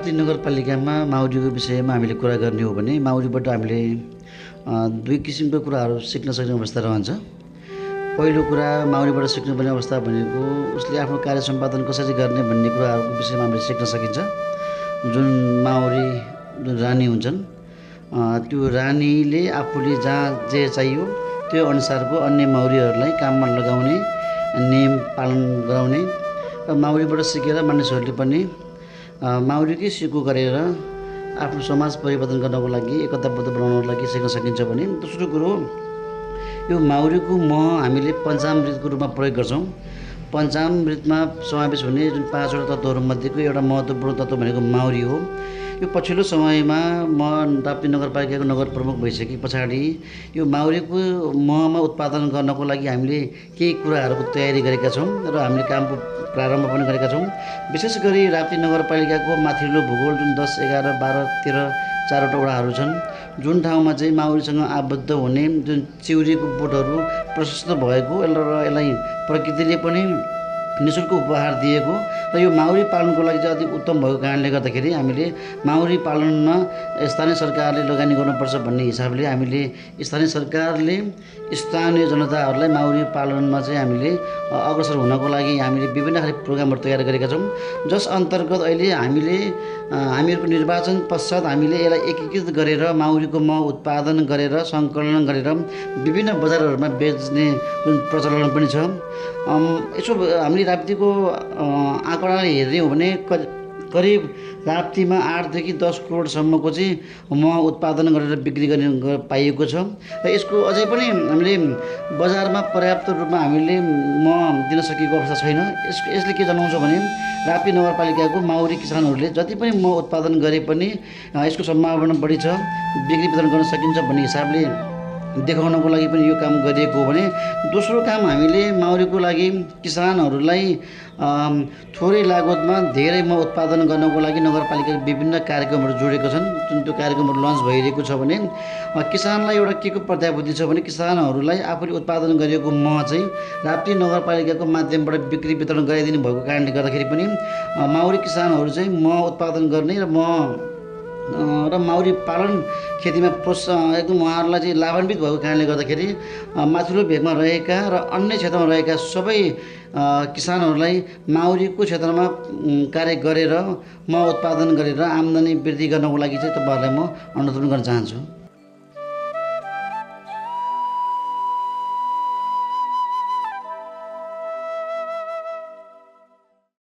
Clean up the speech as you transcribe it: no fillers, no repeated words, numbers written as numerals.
राप्ती नगरपालिकामा माउरीको विषयमा हामीले कुरा गर्ने हो भने माउरीबाट हामीले दुई किसिमको कुराहरू सिक्न सक्ने अवस्था रहन्छ। पहिलो कुरा माउरीबाट सिक्नुपर्ने अवस्था भनेको उसले आफ्नो कार्य सम्पादन कसरी गर्ने भन्ने कुराहरूको विषयमा हामीले सिक्न सकिन्छ। जुन माउरी जुन रानी हुन्छन् त्यो रानीले आफूले जहाँ जे चाहियो त्यो अनुसारको अन्य माउरीहरूलाई काममा लगाउने, नियम पालन गराउने र माउरीबाट सिकेर मानिसहरूले पनि माउरीकै सिको गरेर आफ्नो समाज परिवर्तन गर्नको लागि, एकताबद्ध बनाउनको लागि सिक्न सकिन्छ भने दोस्रो कुरो यो माउरीको मह हामीले पञ्चामृतको रूपमा प्रयोग गर्छौँ। पञ्चामृतमा समावेश हुने जुन 5वटा तत्त्वहरूमध्येको एउटा महत्त्वपूर्ण तत्त्व भनेको माउरी हो। यो पछिल्लो समयमा म राप्ती नगरपालिकाको नगर प्रमुख भइसके पछाडि यो माउरीको महमा उत्पादन गर्नको लागि हामीले केही कुराहरूको तयारी गरेका छौँ र हामीले कामको प्रारम्भ पनि गरेका छौँ। विशेष गरी राप्ती नगरपालिकाको माथिल्लो भूगोल जुन 10, 11, 12, 13 4वटा वडाहरू छन्, जुन ठाउँमा चाहिँ माउरीसँग आबद्ध हुने जुन चिउरीको बोटहरू प्रशस्त भएको र यसलाई प्रकृतिले पनि निःशुल्क उपहार दिएको र यो माउरी पालनको लागि चाहिँ अति उत्तम भएको कारणले गर्दाखेरि हामीले माउरी पालनमा स्थानीय सरकारले लगानी गर्नुपर्छ भन्ने हिसाबले हामीले स्थानीय सरकारले स्थानीय जनताहरूलाई माउरी पालनमा चाहिँ हामीले अग्रसर हुनको लागि हामीले विभिन्न खाले प्रोग्रामहरू तयार गरेका छौँ। जस अन्तर्गत अहिले हामीहरूको निर्वाचन पश्चात हामीले यसलाई एकीकृत गरेर माउरीको मह उत्पादन गरेर सङ्कलन गरेर विभिन्न बजारहरूमा बेच्ने जुन प्रचलन पनि छ। यसो हामीले राप्तीको आँकडाले हेर्ने हो भने करिब राप्तीमा 8 देखि 10 करोडसम्मको चाहिँ मह उत्पादन गरेर बिक्री गर्ने पाइएको छ र यसको अझै पनि हामीले बजारमा पर्याप्त रूपमा हामीले मह दिन सकेको अवस्था छैन। यसले के जनाउँछ भने राप्ती नगरपालिकाको माउरी किसानहरूले जति पनि मह उत्पादन गरे पनि यसको सम्भावना बढी छ, बिक्री वितरण गर्न सकिन्छ भन्ने हिसाबले देखाउनको लागि पनि यो काम गरिएको हो भने दोस्रो काम हामीले माउरीको लागि किसानहरूलाई थोरै लागतमा धेरै मह उत्पादन गर्नको लागि नगरपालिकाले विभिन्न कार्यक्रमहरू जोडेको छन्। जुन त्यो कार्यक्रमहरू लन्च भइरहेको छ भने किसानलाई एउटा के को प्रत्याभूति छ भने किसानहरूलाई आफूले उत्पादन गरेको मह चाहिँ राप्ती नगरपालिकाको माध्यमबाट बिक्री वितरण गराइदिनु भएको कारणले गर्दाखेरि पनि माउरी किसानहरू चाहिँ मह उत्पादन गर्ने र माउरी पालन खेतीमा एकदम उहाँहरूलाई चाहिँ लाभान्वित भएको कारणले गर्दाखेरि माथिल्लो भेगमा रहेका र अन्य क्षेत्रमा रहेका सबै किसानहरूलाई माउरीको क्षेत्रमा कार्य गरेर मह उत्पादन गरेर आम्दानी वृद्धि गर्नको लागि चाहिँ तपाईँहरूलाई म अनुरोध गर्न चाहन्छु।